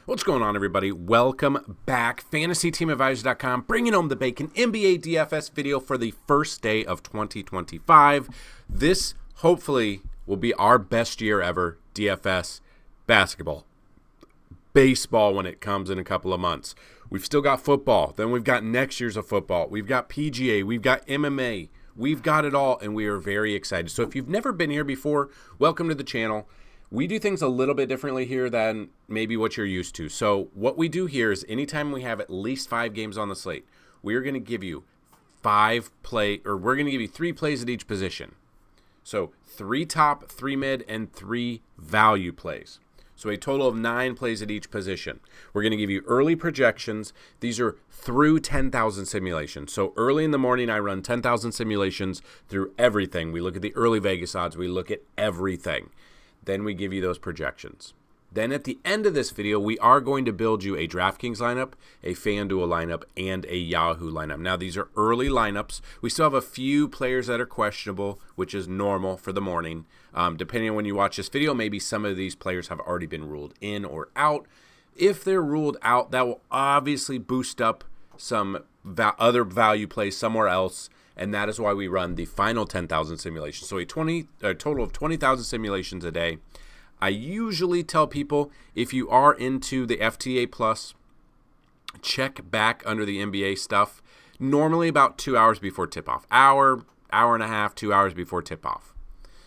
What's going on, everybody? Welcome back. FantasyTeamAdvisor.com, bringing home the bacon NBA DFS video for the first day of 2025. This, hopefully, will be our best year ever, DFS, basketball, baseball when it comes in a couple of months. We've still got football. Then we've got next year's of football. We've got PGA. We've got MMA. We've got it all, and we are very excited. So if you've never been here before, welcome to the channel. We do things a little bit differently here than maybe what you're used to. So what we do here is anytime we have at least 5 games on the slate, we're going to give you we're going to give you 3 plays at each position. So 3 top, 3 mid, and 3 value plays. So a total of 9 plays at each position. We're going to give you early projections. These are through 10,000 simulations. So early in the morning, I run 10,000 simulations through everything. We look at the early Vegas odds. We look at everything. Then we give you those projections. Then at the end of this video, we are going to build you a DraftKings lineup, a FanDuel lineup, and a Yahoo lineup. Now, these are early lineups. We still have a few players that are questionable, which is normal for the morning. Depending on when you watch this video, maybe some of these players have already been ruled in or out. If they're ruled out, that will obviously boost up some other value plays somewhere else. And that is why we run the final 10,000 simulations. So a total of 20,000 simulations a day. I usually tell people, if you are into the FTA Plus, check back under the NBA stuff, normally about 2 hours before tip-off. Hour and a half, 2 hours before tip-off.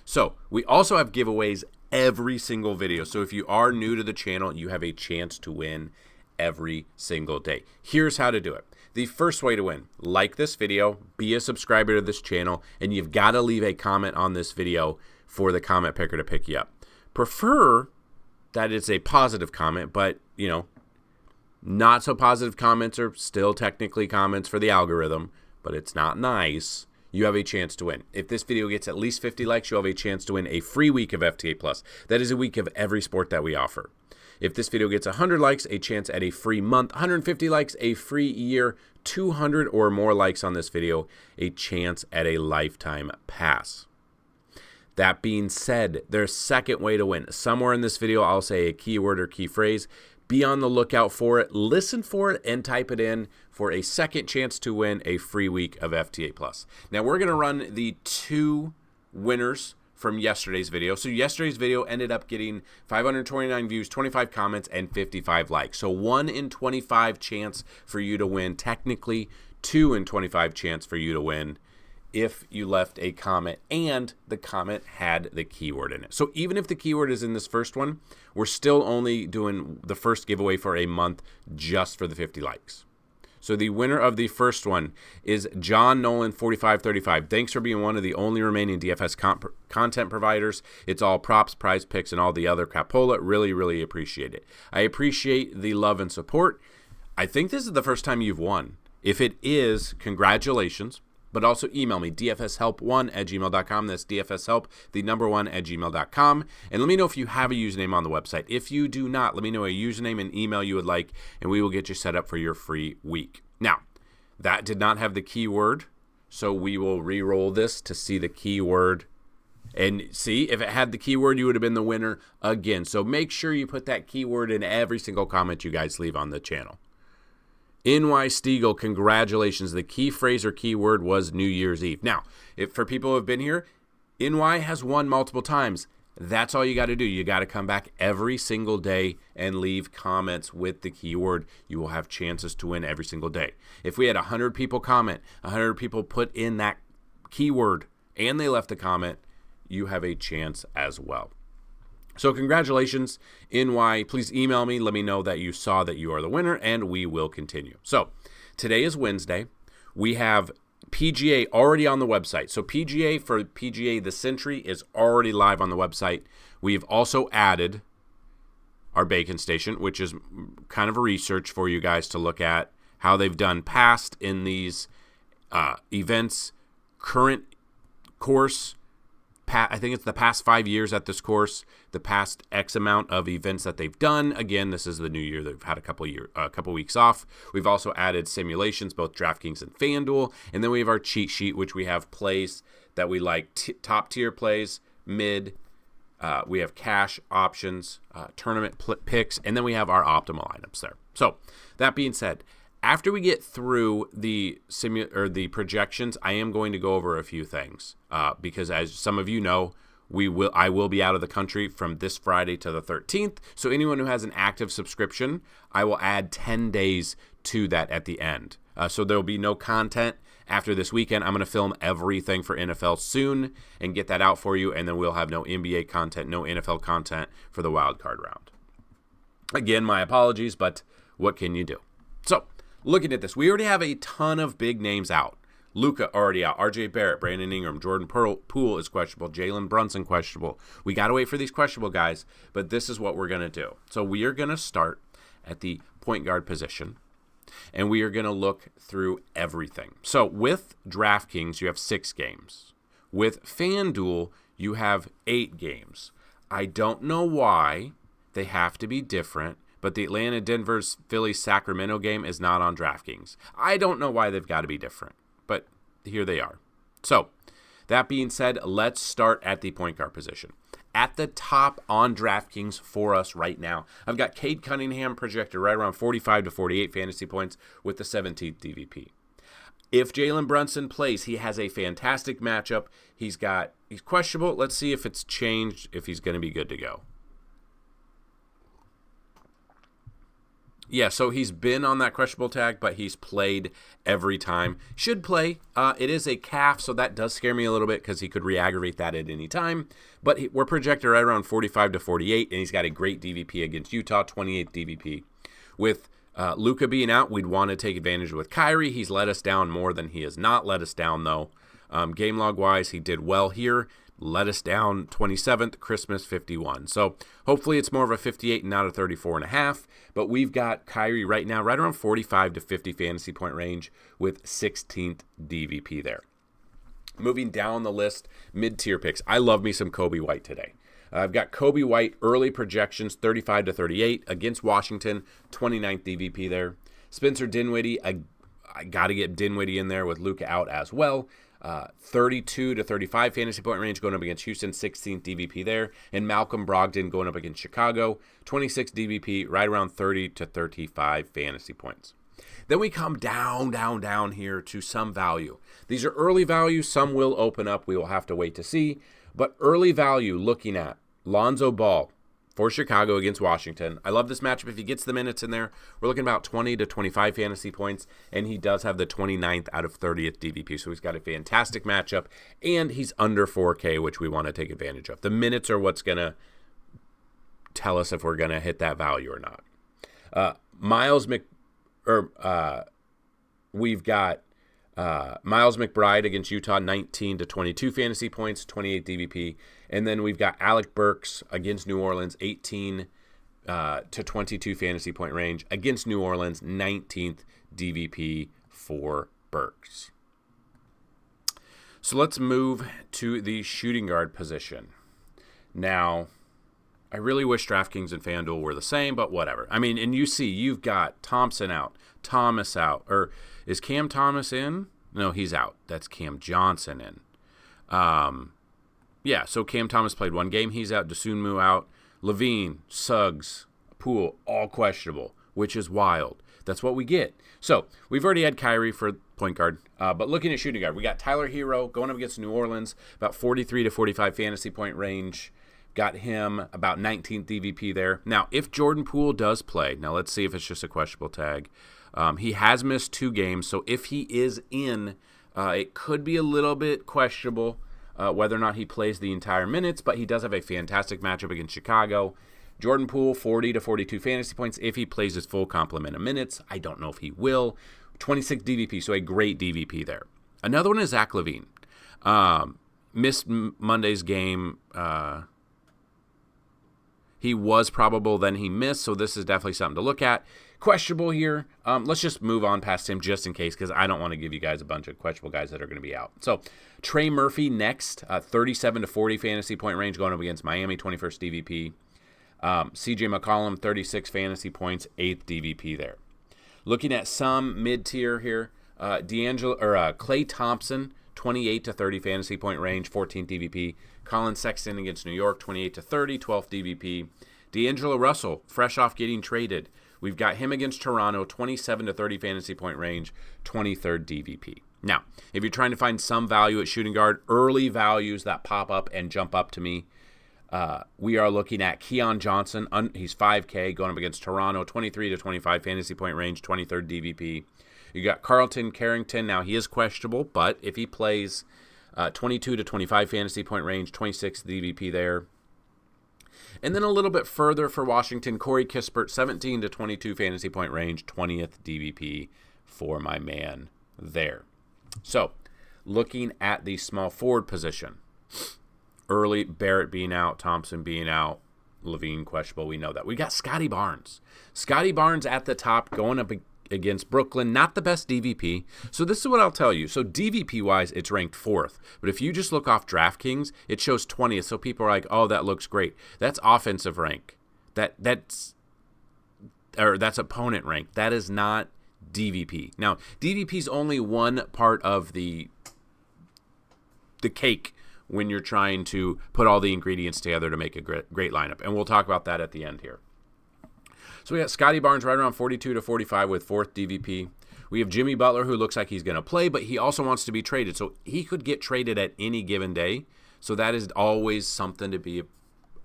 So we also have giveaways every single video. So if you are new to the channel, you have a chance to win every single day. Here's how to do it. The first way to win, like this video, be a subscriber to this channel, and you've got to leave a comment on this video for the comment picker to pick you up. Prefer that it's a positive comment, but, not so positive comments are still technically comments for the algorithm, but it's not nice. You have a chance to win. If this video gets at least 50 likes, you'll have a chance to win a free week of FTA Plus. That is a week of every sport that we offer. If this video gets 100 likes, a chance at a free month. 150 likes, a free year. 200 or more likes on this video, a chance at a lifetime pass. That being said, there's a second way to win. Somewhere in this video, I'll say a keyword or key phrase. Be on the lookout for it, listen for it, and type it in for a second chance to win a free week of FTA Plus. Now, we're going to run the 2 winners from yesterday's video. So yesterday's video ended up getting 529 views, 25 comments, and 55 likes. So 1 in 25 chance for you to win. Technically, 2 in 25 chance for you to win if you left a comment and the comment had the keyword in it. So even if the keyword is in this first one, we're still only doing the first giveaway for a month just for the 50 likes. So the winner of the first one is John Nolan 4535. Thanks for being one of the only remaining DFS content providers. It's all props, prize picks, and all the other crapola. Really, really appreciate it. I appreciate the love and support. I think this is the first time you've won. If it is, congratulations. But also email me, dfshelp1@gmail.com. That's dfshelp, the number 1@gmail.com. And let me know if you have a username on the website. If you do not, let me know a username and email you would like, and we will get you set up for your free week. Now, that did not have the keyword, so we will re-roll this to see the keyword. And see, if it had the keyword, you would have been the winner again. So make sure you put that keyword in every single comment you guys leave on the channel. NY Stiegel, congratulations. The key phrase or keyword was New Year's Eve. Now, for people who have been here, NY has won multiple times. That's all you got to do. You got to come back every single day and leave comments with the keyword. You will have chances to win every single day. If we had 100 people comment, 100 people put in that keyword, and they left a comment, you have a chance as well. So congratulations, NY. Please email me. Let me know that you saw that you are the winner, and we will continue. So today is Wednesday. We have PGA already on the website. So PGA The Century is already live on the website. We've also added our Bacon Station, which is kind of a research for you guys to look at how they've done past in these events, current course, I think it's the past 5 years at this course, the past X amount of events that they've done. Again, this is the new year. They've had a couple weeks off. We've also added simulations, both DraftKings and FanDuel. And then we have our cheat sheet, which we have plays that we like, top tier plays, mid, We have cash options, tournament picks, and then we have our optimal items there. So that being said, after we get through the projections, I am going to go over a few things because, as some of you know, I will be out of the country from this Friday to the 13th. So anyone who has an active subscription, I will add 10 days to that at the end. So there will be no content after this weekend. I'm going to film everything for NFL soon and get that out for you, and then we'll have no NBA content, no NFL content for the wild card round. Again, my apologies, but what can you do? So looking at this, we already have a ton of big names out. Luka already out. RJ Barrett, Brandon Ingram, Jordan Poole is questionable. Jalen Brunson questionable. We got to wait for these questionable guys, but this is what we're going to do. So we are going to start at the point guard position, and we are going to look through everything. So with DraftKings, you have 6 games. With FanDuel, you have 8 games. I don't know why they have to be different, but the Atlanta, Denver, Philly, Sacramento game is not on DraftKings. I don't know why they've got to be different, but here they are. So that being said, let's start at the point guard position. At the top on DraftKings for us right now, I've got Cade Cunningham projected right around 45 to 48 fantasy points with the 17th DVP. If Jalen Brunson plays, he has a fantastic matchup. He's questionable. Let's see if it's changed, if he's going to be good to go. Yeah, so he's been on that questionable tag, but he's played every time. Should play. It is a calf, so that does scare me a little bit because he could re-aggravate that at any time. But we're projected right around 45 to 48, and he's got a great DVP against Utah, 28th DVP. With Luka being out, we'd want to take advantage with Kyrie. He's let us down more than he has not let us down, though. Game log-wise, he did well here. Let us down 27th, Christmas 51. So hopefully it's more of a 58 and not a 34.5. But we've got Kyrie right now right around 45 to 50 fantasy point range with 16th DVP there. Moving down the list, mid-tier picks. I love me some Kobe White today. I've got Kobe White early projections 35 to 38 against Washington, 29th DVP there. Spencer Dinwiddie, I got to get Dinwiddie in there with Luka out as well. 32 to 35 fantasy point range going up against Houston, 16th DVP there. And Malcolm Brogdon going up against Chicago, 26 DVP, right around 30 to 35 fantasy points. Then we come down here to some value. These are early value. Some will open up. We will have to wait to see. But early value, looking at Lonzo Ball for Chicago against Washington. I love this matchup. If he gets the minutes in there, we're looking about 20 to 25 fantasy points, and he does have the 29th out of 30th DVP, so he's got a fantastic matchup, and he's under 4K, which we want to take advantage of. The minutes are what's going to tell us if we're going to hit that value or not. We've got Miles McBride against Utah, 19 to 22 fantasy points, 28 DVP. And then we've got Alec Burks against New Orleans, 18 to 22 fantasy point range. Against New Orleans, 19th DVP for Burks. So let's move to the shooting guard position. Now, I really wish DraftKings and FanDuel were the same, but whatever. I mean, and you see, you've got Thompson out, Thomas out, or is Cam Thomas in? No, he's out. That's Cam Johnson in. Yeah, so Cam Thomas played one game. He's out. Dosunmu out. Levine, Suggs, Poole, all questionable, which is wild. That's what we get. So we've already had Kyrie for point guard, but looking at shooting guard, we got Tyler Hero going up against New Orleans, about 43 to 45 fantasy point range. Got him about 19th DVP there. Now, if Jordan Poole does play, now let's see if it's just a questionable tag. He has missed 2 games, so if he is in, it could be a little bit questionable whether or not he plays the entire minutes, but he does have a fantastic matchup against Chicago. Jordan Poole, 40 to 42 fantasy points if he plays his full complement of minutes. I don't know if he will. 26 DVP, so a great DVP there. Another one is Zach LaVine. Missed Monday's game. He was probable, then he missed, so this is definitely something to look at. Questionable here. Let's just move on past him just in case, because I don't want to give you guys a bunch of questionable guys that are going to be out. So Trey Murphy next, 37 to 40 fantasy point range going up against Miami, 21st DVP. CJ McCollum, 36 fantasy points, 8th DVP there. Looking at some mid-tier here, Klay Thompson, 28 to 30 fantasy point range, 14th DVP. Colin Sexton against New York, 28 to 30, 12th DVP. D'Angelo Russell, fresh off getting traded. We've got him against Toronto, 27 to 30 fantasy point range, 23rd DVP. Now, if you're trying to find some value at shooting guard, early values that pop up and jump up to me, we are looking at Keon Johnson. He's 5K going up against Toronto, 23 to 25 fantasy point range, 23rd DVP. You got Carlton Carrington. Now, he is questionable, but if he plays 22 to 25 fantasy point range, 26th DVP there. And then a little bit further for Washington, Corey Kispert, 17 to 22 fantasy point range, 20th DVP for my man there. So, looking at the small forward position, early Barrett being out, Thompson being out, Levine questionable, we know that. We got Scotty Barnes. Scotty Barnes at the top going up against Brooklyn, not the best DVP. So this is what I'll tell you. So DVP-wise, it's ranked 4th. But if you just look off DraftKings, it shows 20th. So people are like, oh, that looks great. That's offensive rank. That's opponent rank. That is not DVP. Now, DVP is only one part of the cake when you're trying to put all the ingredients together to make a great lineup. And we'll talk about that at the end here. So we got Scotty Barnes right around 42 to 45 with 4th DVP. We have Jimmy Butler, who looks like he's going to play, but he also wants to be traded. So he could get traded at any given day. So that is always something to be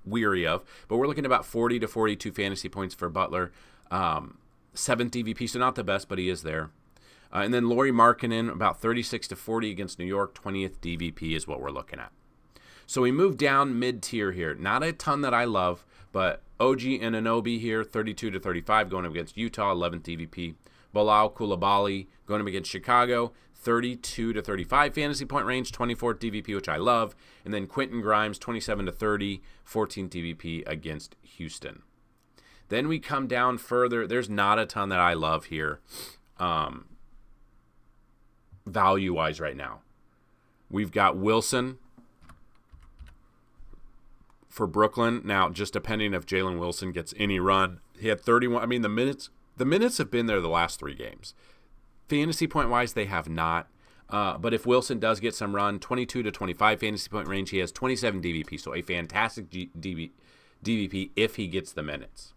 weary of. But we're looking at about 40 to 42 fantasy points for Butler. 7th DVP, so not the best, but he is there. And then Lauri Markkanen, about 36 to 40 against New York. 20th DVP is what we're looking at. So we move down mid-tier here. Not a ton that I love, but OG Anunoby here, 32 to 35, going up against Utah, 11th DVP. Bilal Coulibaly going up against Chicago, 32 to 35 fantasy point range, 24th DVP, which I love. And then Quentin Grimes, 27 to 30, 14th DVP against Houston. Then we come down further. There's not a ton that I love here, value-wise right now. We've got Wilson for Brooklyn. Now, just depending if Jalen Wilson gets any run. He had 31. I mean, the minutes have been there the last 3 games. Fantasy point-wise, they have not. But if Wilson does get some run, 22 to 25 fantasy point range, he has 27 DVP. So a fantastic DVP if he gets the minutes.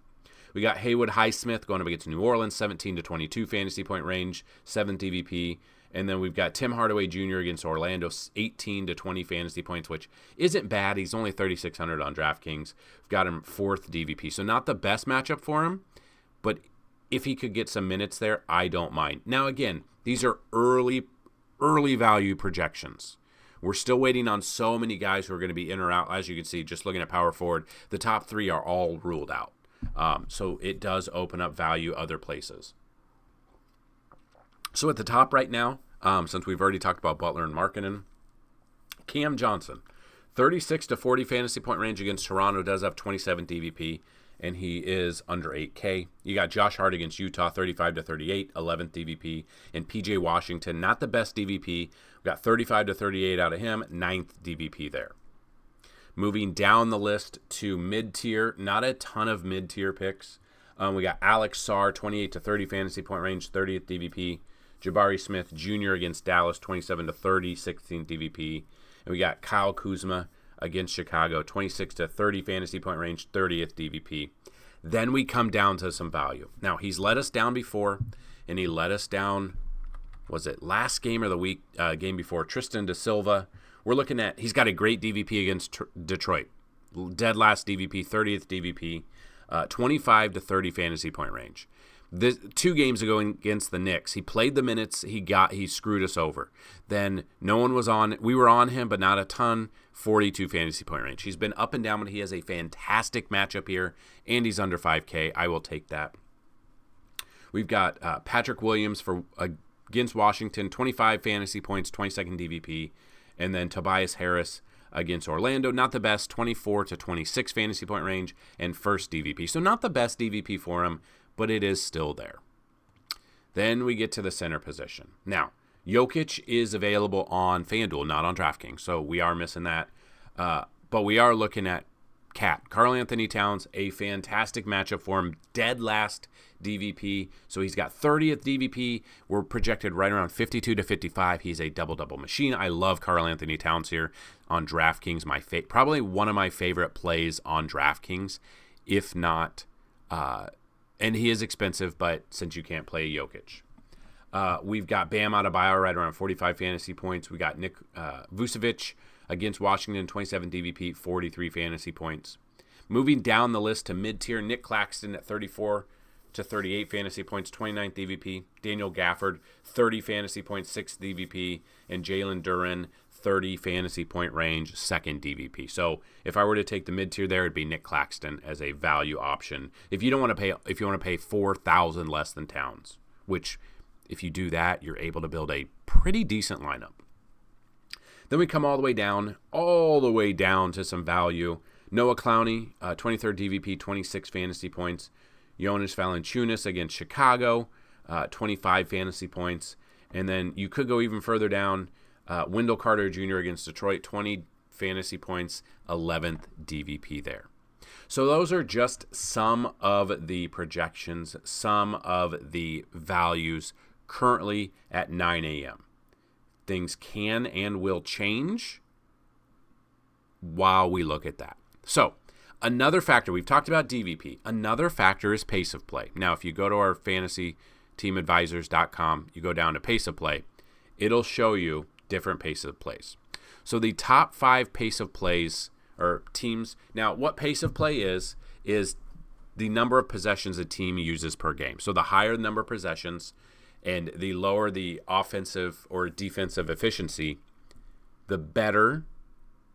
We got Haywood Highsmith going up against New Orleans, 17 to 22 fantasy point range, 7th DVP. And then we've got Tim Hardaway Jr. against Orlando, 18 to 20 fantasy points, which isn't bad. He's only 3,600 on DraftKings. We've got him 4th DVP. So not the best matchup for him, but if he could get some minutes there, I don't mind. Now, again, these are early value projections. We're still waiting on so many guys who are going to be in or out. As you can see, just looking at power forward, the top 3 are all ruled out. So it does open up value other places. So at the top right now, since we've already talked about Butler and Markkanen, Cam Johnson, 36 to 40 fantasy point range against Toronto, does have 27 DVP, and he is under 8K. You got Josh Hart against Utah, 35 to 38, 11th DVP, and PJ Washington, not the best DVP. We've got 35 to 38 out of him, 9th DVP there. Moving down the list to mid-tier, not a ton of mid-tier picks. We got Alex Sarr, 28 to 30 fantasy point range, 30th DVP. Jabari Smith Jr. against Dallas, 27 to 30, 16th DVP. And we got Kyle Kuzma against Chicago, 26 to 30 fantasy point range, 30th DVP. Then we come down to some value. Now, he's let us down before, and he let us down, was it last game or the week game before? Tristan da Silva. We're looking at, he's got a great DVP against Detroit. Dead last DVP, 30th DVP, 25 to 30 fantasy point range. 2 games ago against the Knicks, he played the minutes, he screwed us over. Then no one was on, we were on him, but not a ton, 42 fantasy point range. He's been up and down, but he has a fantastic matchup here, and he's under 5K. I will take that. We've got Patrick Williams against Washington, 25 fantasy points, 22nd DVP, and then Tobias Harris against Orlando, not the best, 24 to 26 fantasy point range, and 1st DVP. So not the best DVP for him, but it is still there. Then we get to the center position. Now, Jokic is available on FanDuel, not on DraftKings, so we are missing that. But we are looking at Karl Anthony Towns, a fantastic matchup for him. Dead last DVP. So he's got 30th DVP. We're projected right around 52 to 55. He's a double-double machine. I love Karl Anthony Towns here on DraftKings. Probably one of my favorite plays on DraftKings, if not, and he is expensive, but since you can't play Jokic. We've got Bam Adebayo right around 45 fantasy points. We got Nick Vucevic against Washington, 27 DVP, 43 fantasy points. Moving down the list to mid-tier, Nick Claxton at 34 to 38 fantasy points, 29th DVP. Daniel Gafford, 30 fantasy points, 6th DVP. And Jalen Duren, 30 fantasy point range, 2nd DVP. So if I were to take the mid-tier there, it'd be Nick Claxton as a value option. If you want to pay $4,000 less than Towns, which if you do that, you're able to build a pretty decent lineup. Then we come all the way down to some value. Noah Clowney, 23rd DVP, 26 fantasy points. Jonas Valanciunas against Chicago, 25 fantasy points. And then you could go even further down. Wendell Carter Jr. against Detroit, 20 fantasy points, 11th DVP there. So those are just some of the projections, some of the values currently at 9 a.m. Things can and will change while we look at that. So another factor, we've talked about DVP. Another factor is pace of play. Now, if you go to our fantasyteamadvisors.com, you go down to pace of play, it'll show you different pace of plays. So the top 5 pace of plays or teams. Now, what pace of play is the number of possessions a team uses per game. So the higher the number of possessions and the lower the offensive or defensive efficiency, the better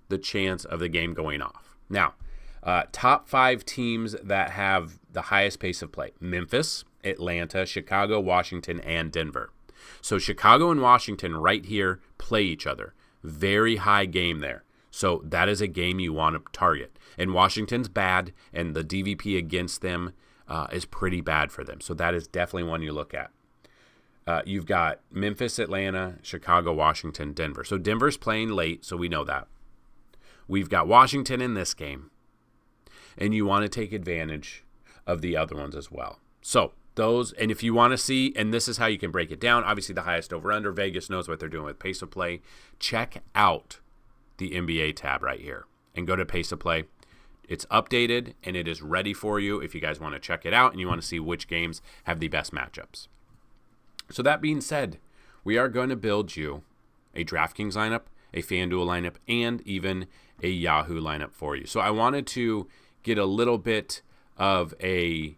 the chance of the game going off. Now, top 5 teams that have the highest pace of play: Memphis, Atlanta, Chicago, Washington, and Denver. So Chicago and Washington right here play each other. Very high game there. So that is a game you want to target. And Washington's bad, and the DVP against them is pretty bad for them. So that is definitely one you look at. You've got Memphis, Atlanta, Chicago, Washington, Denver. So Denver's playing late, so we know that. We've got Washington in this game, and you want to take advantage of the other ones as well. So those, and if you want to see, and this is how you can break it down, obviously the highest over-under, Vegas knows what they're doing with pace of play. Check out the NBA tab right here and go to pace of play. It's updated, and it is ready for you if you guys want to check it out and you want to see which games have the best matchups. So that being said, we are going to build you a DraftKings lineup, a FanDuel lineup, and even a Yahoo lineup for you. So I wanted to get a little bit of a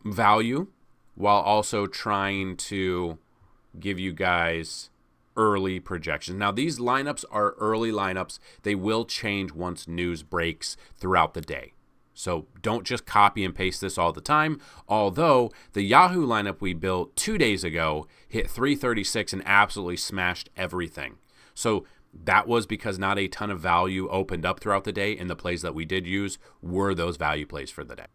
value while also trying to give you guys early projections. Now, these lineups are early lineups. They will change once news breaks throughout the day. So don't just copy and paste this all the time. Although the Yahoo lineup we built 2 days ago hit 336 and absolutely smashed everything. So that was because not a ton of value opened up throughout the day, and the plays that we did use were those value plays for the day.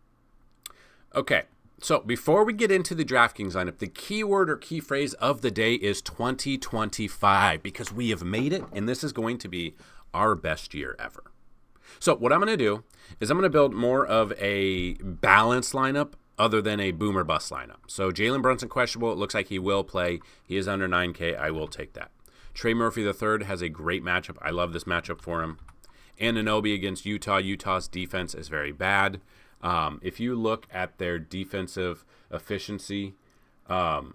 Okay, so before we get into the DraftKings lineup, the keyword or key phrase of the day is 2025, because we have made it, and this is going to be our best year ever. So what I'm going to do is I'm going to build more of a balanced lineup other than a boom or bust lineup. So Jalen Brunson questionable. It looks like he will play. He is under 9K. I will take that. Trey Murphy III has a great matchup. I love this matchup for him. Anunoby against Utah. Utah's defense is very bad. If you look at their defensive efficiency, the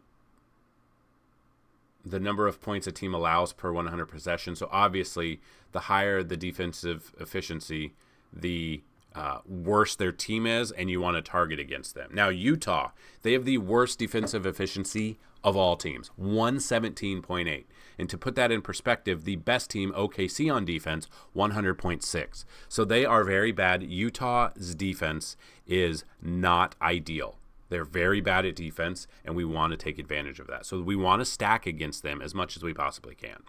number of points a team allows per 100 possessions. So obviously, the higher the defensive efficiency, the worse their team is, and you want to target against them. Now, Utah, they have the worst defensive efficiency of all teams, 117.8. And to put that in perspective, the best team, OKC on defense, 100.6. So they are very bad. Utah's defense is not ideal. They're very bad at defense, and we want to take advantage of that. So we want to stack against them as much as we possibly can.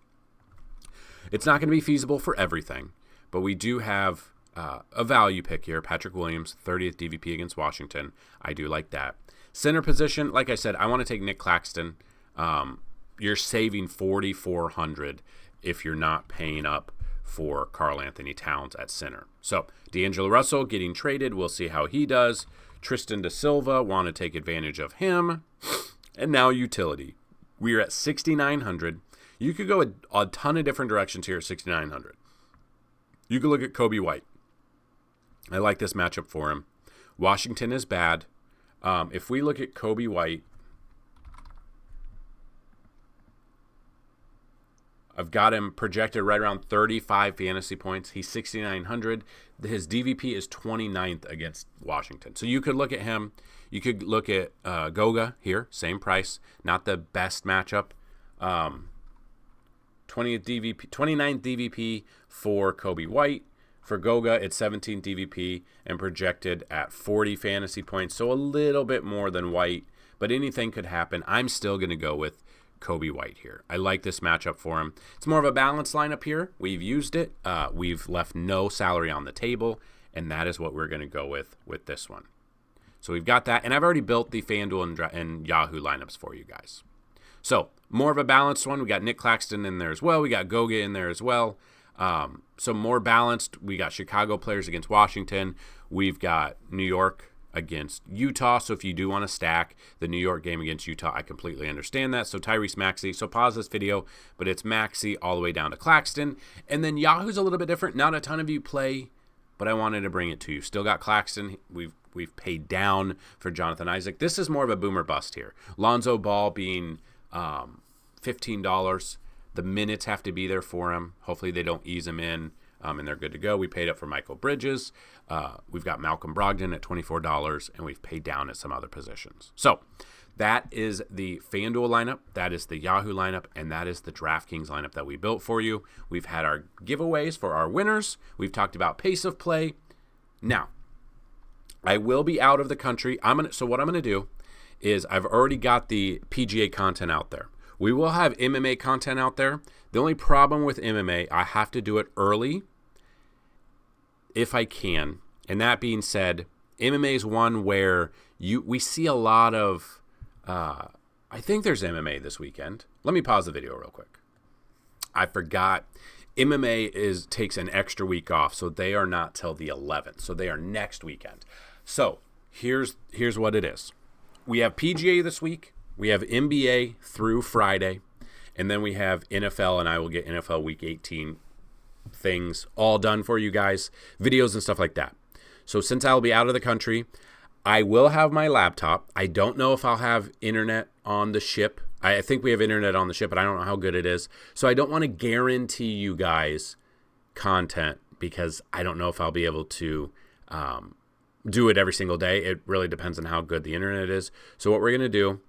It's not going to be feasible for everything, but we do have a value pick here. Patrick Williams, 30th DVP against Washington. I do like that. Center position, like I said, I want to take Nick Claxton. You're saving $4,400 if you're not paying up for Karl Anthony Towns at center. So D'Angelo Russell getting traded. We'll see how he does. Tristan da Silva, want to take advantage of him. And now utility. We're at 6,900. You could go a ton of different directions here at 6,900. You could look at Kobe White. I like this matchup for him. Washington is bad. If we look at Kobe White, I've got him projected right around 35 fantasy points. He's 6,900. His DVP is 29th against Washington. So you could look at him. You could look at Goga here, same price. Not the best matchup. 29th DVP for Kobe White. For Goga, it's 17th DVP and projected at 40 fantasy points. So a little bit more than White, but anything could happen. I'm still going to go with Kobe White here. I like this matchup for him. It's more of a balanced lineup here. We've used it. We've left no salary on the table, and that is what we're going to go with this one. So we've got that, and I've already built the FanDuel and Yahoo lineups for you guys. So more of a balanced one. We got Nick Claxton in there as well. We got Goga in there as well. So more balanced. We got Chicago players against Washington. We've got New York against Utah. So if you do want to stack the New York game against Utah, I completely understand that. So Tyrese Maxey. So pause this video, but it's Maxey all the way down to Claxton. And then Yahoo's a little bit different. Not a ton of you play, but I wanted to bring it to you. Still got Claxton. We've paid down for Jonathan Isaac. This is more of a boomer bust here. Lonzo Ball being $15. The minutes have to be there for him. Hopefully they don't ease him in, and they're good to go. We paid up for Michael Bridges. We've got Malcolm Brogdon at $24, and we've paid down at some other positions. So that is the FanDuel lineup. That is the Yahoo lineup, and that is the DraftKings lineup that we built for you. We've had our giveaways for our winners. We've talked about pace of play. Now, I will be out of the country. So what I'm going to do is I've already got the PGA content out there. We will have MMA content out there. The only problem with MMA, I have to do it early if I can. And that being said, MMA is one where we see a lot of, I think there's MMA this weekend. Let me pause the video real quick. I forgot. MMA takes an extra week off, so they are not till the 11th. So they are next weekend. So here's what it is. We have PGA this week. We have NBA through Friday, and then we have NFL, and I will get NFL Week 18 things all done for you guys, videos and stuff like that. So since I'll be out of the country, I will have my laptop. I don't know if I'll have internet on the ship. I think we have internet on the ship, but I don't know how good it is. So I don't want to guarantee you guys content because I don't know if I'll be able to do it every single day. It really depends on how good the internet is. So what we're going to do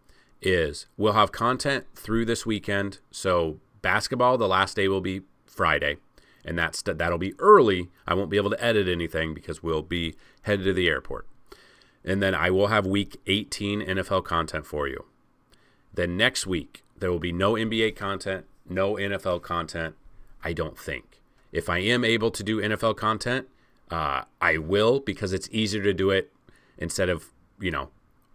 is we'll have content through this weekend. So basketball, the last day will be Friday, and that'll be early. I won't be able to edit anything because we'll be headed to the airport. And then I will have Week 18 NFL content for you. Then next week, there will be no NBA content, no NFL content, I don't think. If I am able to do NFL content, I will, because it's easier to do it instead of,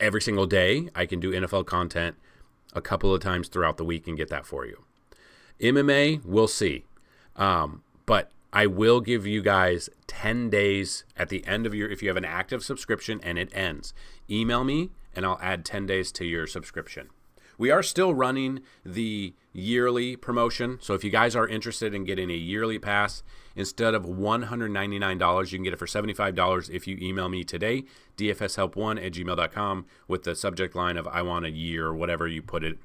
every single day. I can do NFL content a couple of times throughout the week and get that for you. MMA, we'll see. But I will give you guys 10 days at the end of if you have an active subscription and it ends, email me and I'll add 10 days to your subscription. We are still running the yearly promotion. So if you guys are interested in getting a yearly pass, instead of $199, you can get it for $75 if you email me today, dfshelp1@gmail.com, with the subject line of I want a year, or whatever you put it.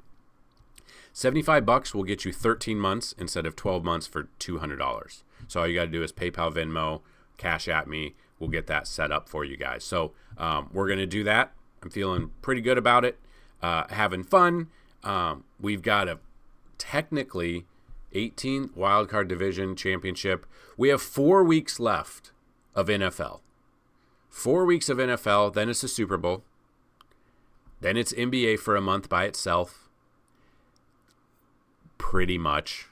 $75 will get you 13 months instead of 12 months for $200. So all you got to do is PayPal, Venmo, Cash at me. We'll get that set up for you guys. So we're going to do that. I'm feeling pretty good about it. Having fun. We've got a technically 18th wildcard division championship. We have 4 weeks left of NFL. 4 weeks of NFL, then it's the Super Bowl. Then it's NBA for a month by itself. Pretty much.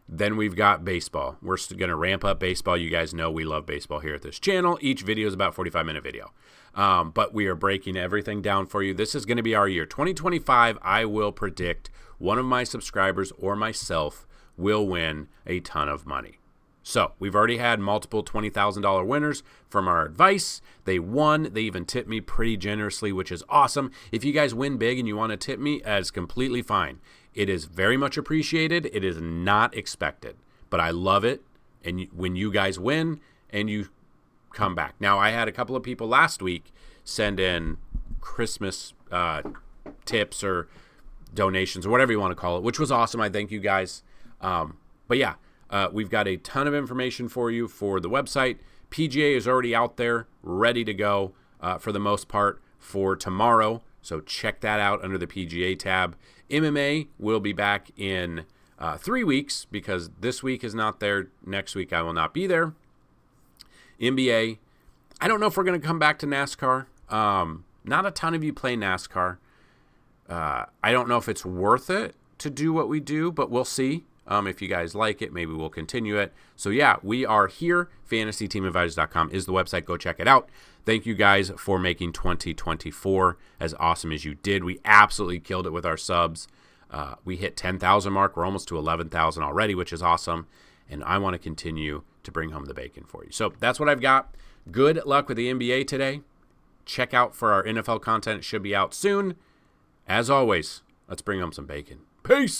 Then we've got baseball. We're going to ramp up baseball. You guys know we love baseball here at this channel. Each video is about a 45-minute video. But we are breaking everything down for you. This is going to be our year. 2025, I will predict one of my subscribers or myself will win a ton of money. So we've already had multiple $20,000 winners from our advice. They won. They even tipped me pretty generously, which is awesome. If you guys win big and you want to tip me, that's completely fine. It is very much appreciated. It is not expected, but I love it. And when you guys win and you come back. Now, I had a couple of people last week send in Christmas tips or donations or whatever you want to call it, which was awesome. I thank you guys. But yeah, we've got a ton of information for you for the website. PGA is already out there, ready to go for the most part for tomorrow. So check that out under the PGA tab. MMA will be back in 3 weeks because this week is not there. Next week I will not be there. NBA, I don't know if we're going to come back to NASCAR. Not a ton of you play NASCAR. I don't know if it's worth it to do what we do, but we'll see. If you guys like it, maybe we'll continue it. So yeah, we are here. FantasyTeamAdvisors.com is the website. Go check it out. Thank you guys for making 2024 as awesome as you did. We absolutely killed it with our subs. We hit 10,000 mark. We're almost to 11,000 already, which is awesome. And I want to continue to bring home the bacon for you. So that's what I've got. Good luck with the NBA today. Check out for our NFL content. It should be out soon. As always, let's bring home some bacon. Peace.